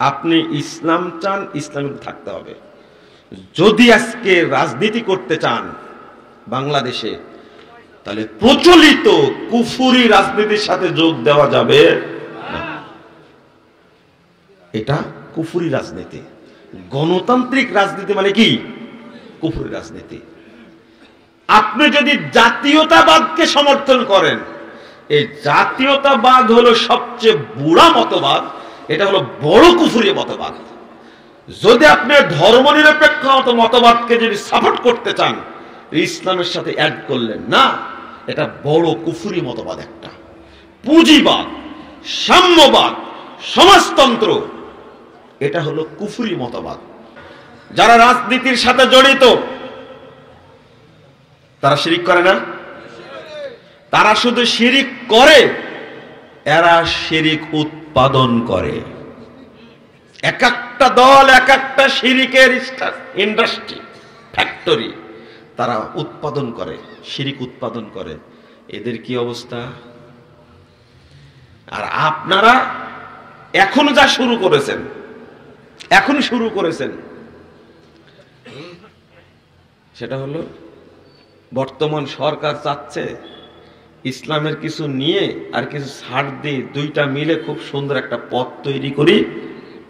আপনি ইসলাম চান, ইসলামে থাকতে হবে। যদি আজকে রাজনীতি করতে চান বাংলাদেশে, তাহলে প্রচলিত কুফরি রাজনীতির সাথে যোগ দেওয়া যাবে না। এটা কুফরি রাজনীতি। গণতান্ত্রিক রাজনীতি মানে কি? কুফরি রাজনীতি। আপনি যদি জাতীয়তাবাদকে সমর্থন করেন, এই জাতীয়তাবাদ হলো সবচেয়ে বুড়া মতবাদ, এটা হলো বড় কুফরি মতবাদ। যদি আপনি ধর্মনিরপেক্ষ মতবাদকে যদি সাপোর্ট করতে চান, ইসলামের সাথে অ্যাড করলেন না, এটা বড় কুফরি মতবাদ। একটা পুঁজিবাদ, সাম্যবাদ, সমাজতন্ত্র, এটা হলো কুফরি মতবাদ। যারা রাজনীতির সাথে জড়িত তারা শিরিক করে না? তারা শুধু শিরিক করে, এরা শিরিক উৎপাদন করে। এক একটা দল এক একটা শিরিকের ইন্ডাস্ট্রি, ফ্যাক্টরি তারা উৎপাদন করে, শিরিক উৎপাদন করে। এদের কি অবস্থা? আর আপনারা এখন যা শুরু করেছেন, সেটা হলো বর্তমান সরকার চাচ্ছে ইসলামের কিছু নিয়ে আর কিছু ছাড় দিয়ে দুইটা মিলে খুব সুন্দর একটা পথ তৈরি করি।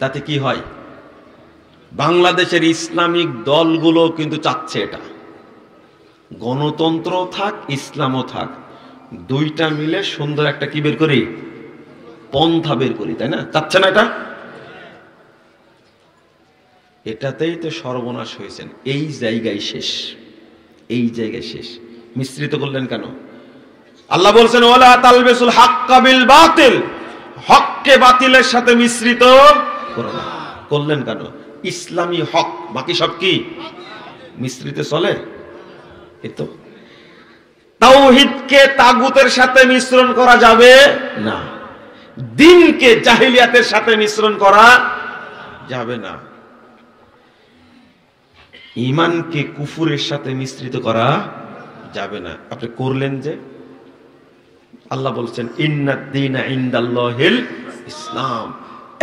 তাতে কি হয়? বাংলাদেশের ইসলামিক দলগুলো কিন্তু চাচ্ছে এটা, গণতন্ত্র থাক, ইসলামও থাক, দুইটা মিলে সুন্দর একটা কি বের করি, পন্থা বের করি, তাই না? চাচ্ছে না এটা? এটাতেই তো সর্বনাশ হয়েছেন। এই জায়গায় শেষ। মিশ্রিত করলেন কেন? আল্লাহ বলছেন ওয়ালা তালবিসুল হাক্কা বিল বাতিল, হককে বাতিলের সাথে মিশ্রিত করো না। করলেন কেন? ইসলামী হক, বাকি সব কি মিশ্রিত চলে? এতো তাওহীদকে তাগুতের সাথে মিশ্রণ করা যাবে না, দ্বীনকে জাহিলিয়াতের সাথে মিশ্রণ করা যাবে না, ঈমানকে কুফরের সাথে মিশ্রিত করা যাবে না। আপনি করলেন যে? আল্লাহ বলছেন ইন্নাদ দীনা ইনদাল্লাহিল ইসলাম,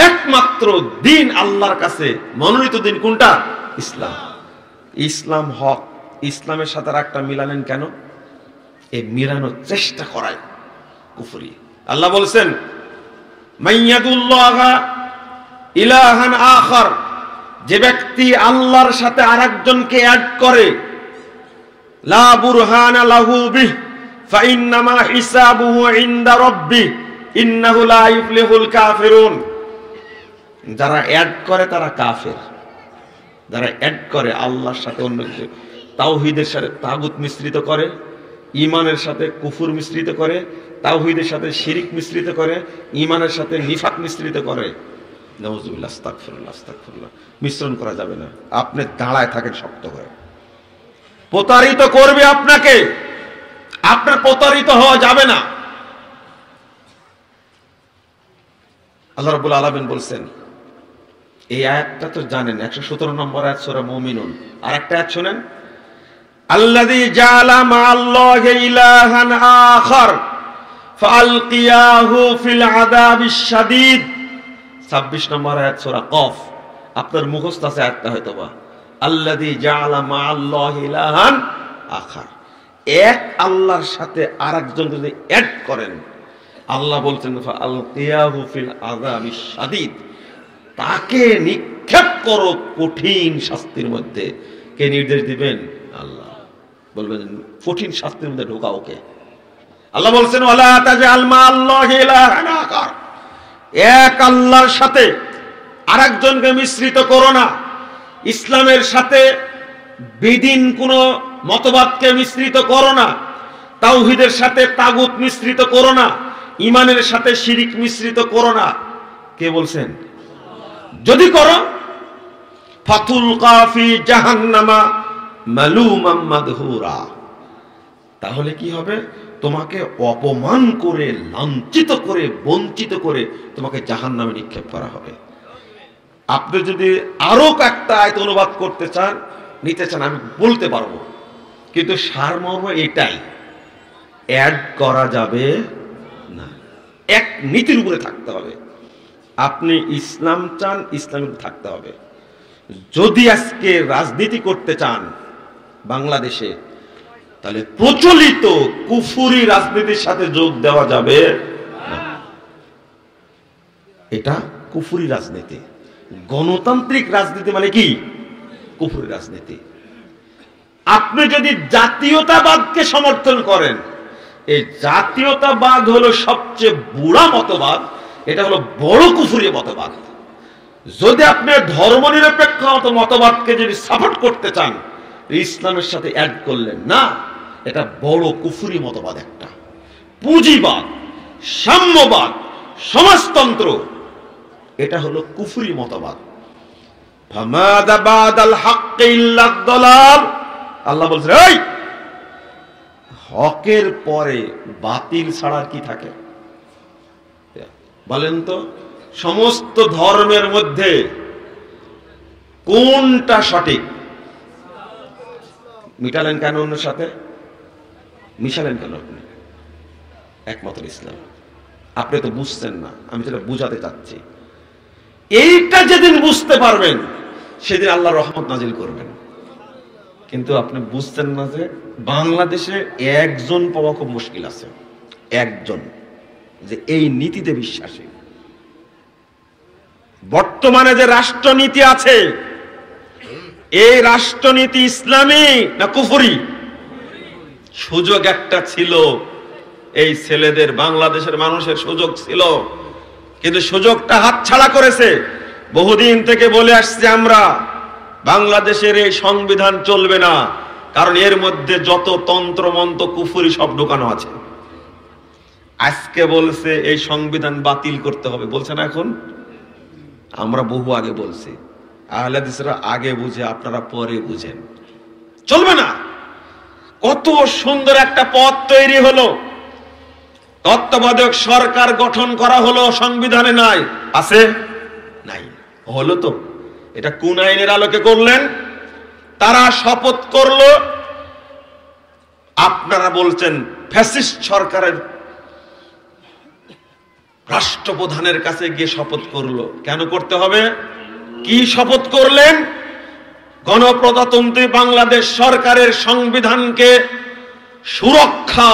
একমাত্র দিন আল্লাহর কাছে মনোনীত দিন কোনটা? ইসলাম। ইসলাম হক, ইসলামের সাথে একটা মিলালেন কেন? এই মিলানোর চেষ্টা করায় কুফরি। আল্লাহ বলছেন মাইয়াদুল্লাহ ইলাহান আখার, যে ব্যক্তি আল্লাহর সাথে আরেকজনকে অ্যাড করে, লা বুরহানা লাহু বিহি ফাইন্নামা হিসাবুহু ইনদা রাব্বি ইন্নাহু লা ইফলিহুল কাফিরুন। যারা অ্যাড করে তারা কাফের। যারা অ্যাড করে আল্লাহর সাথে অন্য কিছু, তাওহীদের সাথে তাগুত মিশ্রিত করে, ঈমানের সাথে কুফর মিশ্রিত করে, তাওহীদের সাথে শিরিক মিশ্রিত করে, ঈমানের সাথে নিফাক মিশ্রিত করে, নাউযুবিল্লাহ, আস্তাগফিরুল্লাহ, আস্তাগফিরুল্লাহ, মিশ্রণ করা যাবে না। আপনি দাঁড়ায় থাকেন শক্ত হয়ে। প্রতারিত করবে আপনাকে, আপনার প্রতারিত হওয়া যাবে না। আল্লাহ রাব্বুল আলামিন বলছেন, এই আয়াতটা তো জানেন, 117 নম্বর আয়াত সূরা মুমিনুন। আর একটা আয়াত শুনেন, আল্লাযী জাআলা মা'আল্লাহি ইলাহান আখার ফাআলকিয়াহু ফিল আযাবিশ শাদীদ। 26 নম্বর আয়াত সূরা কফ। আপনার মুখস্থ আছে আয়াতটা হয়তোবা, আল্লাযী জাআলা মা'আল্লাহি ইলাহান আখার, এক আল্লাহর সাথে আরেকজন যদি অ্যাড করেন, আল্লাহ বলছেন ফাআলকিয়াহু ফিল আযাবিশ শাদীদ, তাকে নিক্ষেপ করো কঠিন শাস্তির মধ্যে। কে নির্দেশ দিবেন? আল্লাহ বলবেন কঠিন শাস্তির মধ্যে ঢোকাও কে? আল্লাহ বলছেন ওয়ালা তাজআল মা'আল্লাহি ইলাহান আখার, এক আল্লাহর সাথে আরেকজনকে মিশ্রিত করো না। ইসলামের সাথে বিদিন কোন মতবাদকে মিশ্রিত করো না, তাওহীদের সাথে তাগুত মিশ্রিত করো না, ঈমানের সাথে শিরিক মিশ্রিত করো না। কে বলছেন? যদি করো ফাতুলকা ফি জাহান্নামা মালুমান মাদহুরা, তাহলে কি হবে? তোমাকে অপমান করে, লাঞ্ছিত করে, বঞ্চিত করে তোমাকে জাহান্নামে নিক্ষেপ করা হবে। আপনি যদি আরো একটা আয়াত অনুবাদ করতে চান, নিতে চান, আমি বলতে পারবো, কিন্তু সারমর্ম এটাই, অ্যাড করা যাবে না, এক নীতির উপরে থাকতে হবে। আপনি ইসলাম চান, ইসলামে থাকতে হবে। যদি আজকে রাজনীতি করতে চান বাংলাদেশে, তাহলে প্রচলিত কুফরি রাজনীতির সাথে যোগ দেওয়া যাবে না। এটা কুফরি রাজনীতি। গণতান্ত্রিক রাজনীতি মানে কি? কুফরি রাজনীতি। আপনি যদি জাতীয়তাবাদকে সমর্থন করেন, এই জাতীয়তাবাদ হলো সবচেয়ে বুড়া মতবাদ, এটা হলো বড় কুফরি মতবাদ। যদি আপনি ধর্মনিরপেক্ষ মতবাদকে যদি সাপোর্ট করতে চান, ইসলামের সাথে অ্যাড করলেন না, এটা বড় কুফরি মতবাদ। একটা পুঁজিবাদ, সাম্যবাদ, সমাজতন্ত্র, এটা হলো কুফরি মতবাদ। ফামাদা বাদাল হাক্কি ইল্লা দালাল। আল্লাহ বলছেন, এই হকের পরে বাতিল ছাড়া কি থাকে? বলেন তো, সমস্ত ধর্মের মধ্যে কোনটা সঠিক? মিটালেন কেন অন্যের সাথে? মিশালেন কেন আপনি? একমাত্র ইসলাম। আপনি তো বুঝছেন না, আমি যেটা বুঝাতে চাচ্ছি। এইটা যেদিন বুঝতে পারবেন, সেদিন আল্লাহ রহমত নাজিল করবেন। কিন্তু আপনি বুঝছেন না যে বাংলাদেশে একজন পাওয়া খুব মুশকিল আছে, একজন যে এই নীতিতে বিশ্বাসী। বর্তমানে যে রাষ্ট্রনীতি আছে, এই রাষ্ট্রনীতি ইসলামী না কুফরি? সুযোগ একটা ছিল এই ছেলেদের, বাংলাদেশের মানুষের সুযোগ ছিল, কিন্তু সুযোগটা হাতছাড়া করেছে। বহুদিন থেকে বলে আসছে আমরা, বাংলাদেশের এই সংবিধান চলবে না, কারণ এর মধ্যে যত তন্ত্র মন্ত্র কুফরি সব ঢোকানো আছে। আজকে বলছে এই সংবিধান বাতিল করতে হবে, বলছে না এখন? আমরা বহু আগে বলছি, আহলে হাদিসরা আগে বুঝে, আপনারা পরে বুঝেন। চলবে না। কত সুন্দর একটা পথ তৈরি হলো, তত্ত্বাবধায়ক সরকার গঠন করা হলো, সংবিধানে নাই, আছে নাই? হলো তো। এটা কোন আইনের আলোকে করলেন? তারা শপথ করলো, আপনারা বলছেন ফ্যাসিস্ট সরকারের রাষ্ট্রপ্রধানের কাছে গিয়ে শপথ করলো। কেন করতে হবে? কি শপথ করলেন? গণপ্রজাতন্ত্রী বাংলাদেশ সরকারের সংবিধানকে সুরক্ষা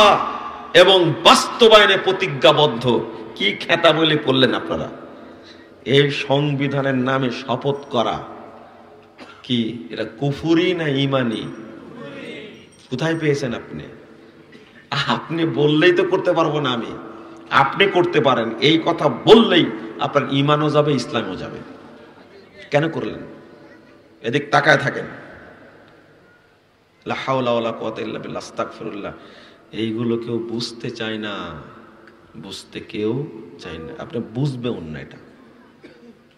এবং বাস্তবায়নে প্রতিজ্ঞাবদ্ধ। কি খেতা বলে করলেন আপনারা? এই সংবিধানের নামে শপথ করা কি এটা কুফরি না ইমানি? কোথায় পেয়েছেন আপনি? আপনি বললেই তো করতে পারবো না আমি, আপনি করতে পারেন। এই কথা বললেই আপনার ইমানও যাবে, ইসলামও যাবে। কেন করলেন? এদিক তাকায় থাকেন। লা হাওলা ওয়ালা কুওয়াতা ইল্লা বিল্লাহ, আস্তাগফিরুল্লাহ। এইগুলো কেউ বুঝতে চায় না, বুঝতে কেউ চায় না। আপনি বুঝবেও না এটা।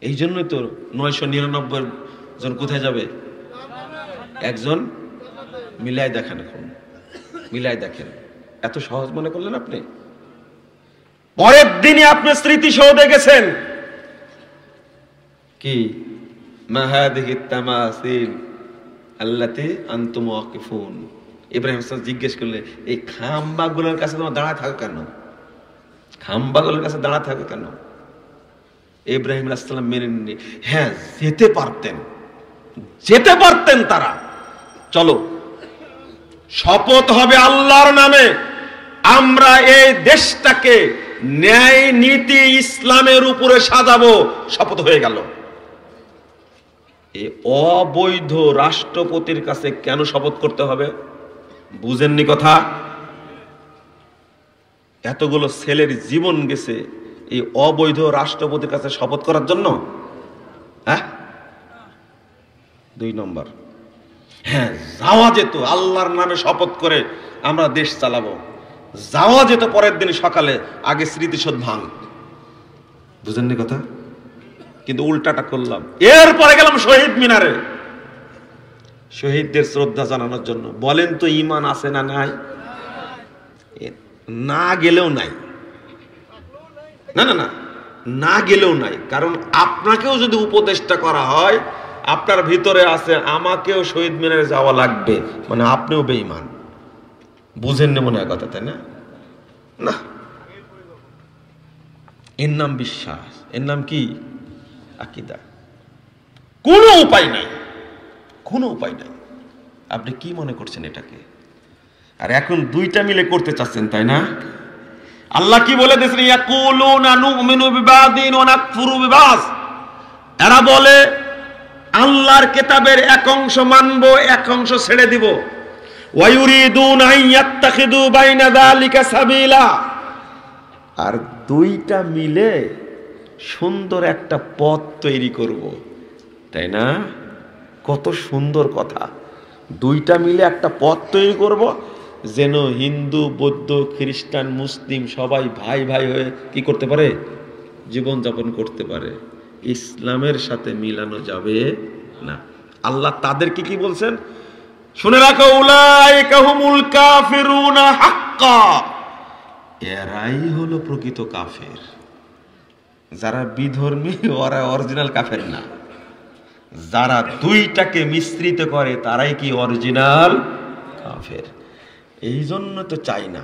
এই জন্যই তো 999 জন কোথায় যাবে? একজন। মিলাই দেখেন, এখন মিলাই দেখেন। এত সহজ মনে করলেন আপনি? পরের দিনই আপনি স্মৃতিসৌধে গেছেন, কি মা হাদিহি তামাসিল আল্লাতী আনতুম ওয়াকিফুন। ইব্রাহিম সাহেব জিজ্ঞেস করলে, এই খাম্বাগুলোর কাছে তোমার দাঁড়ায় থাকো কেন? খাম্বাগুলোর কাছে দাঁড়ায় থাকো কেন? ইব্রাহিম আলাইহিস সালাম মেনে নিলেন। হ্যাঁ, যেতে পারতেন, যেতে পারতেন তারা। চলো, শপথ হবে আল্লাহর নামে, আমরা এই দেশটাকে ন্যায় নীতি ইসলামের উপরে সাজাবো। শপথ হয়ে গেল। এই অবৈধ রাষ্ট্রপতির কাছে কেন শপথ করতে হবে? বুঝেননি কথা? এতগুলো ছেলের জীবন গেছে এই অবৈধ রাষ্ট্রপতির কাছে শপথ করার জন্য? হ্যাঁ, 2 নম্বর, হ্যাঁ যাওয়া যেত আল্লাহর নামে শপথ করে আমরা দেশ চালাবো, যাওয়া যেত পরের দিন সকালে, আগে স্মৃতিসৌধ ভাঙ। বুঝেননি কথা? কিন্তু উল্টাটা করলাম। এরপরে গেলাম শহীদ মিনারে, শহীদদের শ্রদ্ধা জানানোর জন্য। বলেন তো ঈমান আছে না নাই? না গেলেও নাই। না না না, না গেলেও নাই। কারণ আপনাকেও যদি উপদেষ্টা করা হয়, আপনার ভিতরে আছে আমাকেও শহীদ মিনারে যাওয়া লাগবে, মানে আপনিও বেঈমান। বুঝেননি মনে হয় কথা, তাই না? না, এর নাম বিশ্বাস, এর নাম কি? আকীদা। কোনো উপায় নাই, কোনো উপায় নাই। আপনি কি মনে করছেন এটাকে? আর এখন দুইটা মিলে করতে চাচ্ছেন, তাই না? আল্লাহ কি বলে দিয়েছেন? ইয়াকুলুনা নুমিনু বিবাদিন ওয়া নাকফুরু বিবাস। এরা বলে আল্লাহর কিতাবের এক অংশ মানব, এক অংশ ছেড়ে দিব। ওয়া ইউরিদুনা আন ইয়াত্তাখিদু বাইনা যালিকা সাবিলা। আর দুইটা মিলে সুন্দর একটা পথ তৈরি করব, তাই না? কত সুন্দর কথা। দুইটা মিলে একটা পথ তৈরি করব, যেন হিন্দু, বৌদ্ধ, খ্রিস্টান, মুসলিম সবাই ভাই ভাই হয়ে কি করতে পারে? জীবনযাপন করতে পারে। ইসলামের সাথে মিলানো যাবে না। আল্লাহ তাদেরকে কি বলছেন? শুনে রাখো, উলাইকা হুমুল কাফিরুনা হাক্কা। এরাই হলো প্রকৃত কাফের। যারা বিধর্মী ওরা অরিজিনাল কাফের না। যারা দুইটাকে মিশ্রিত করে তারাই কি অরিজিনাল কাফের। এই জন্য তো চাই না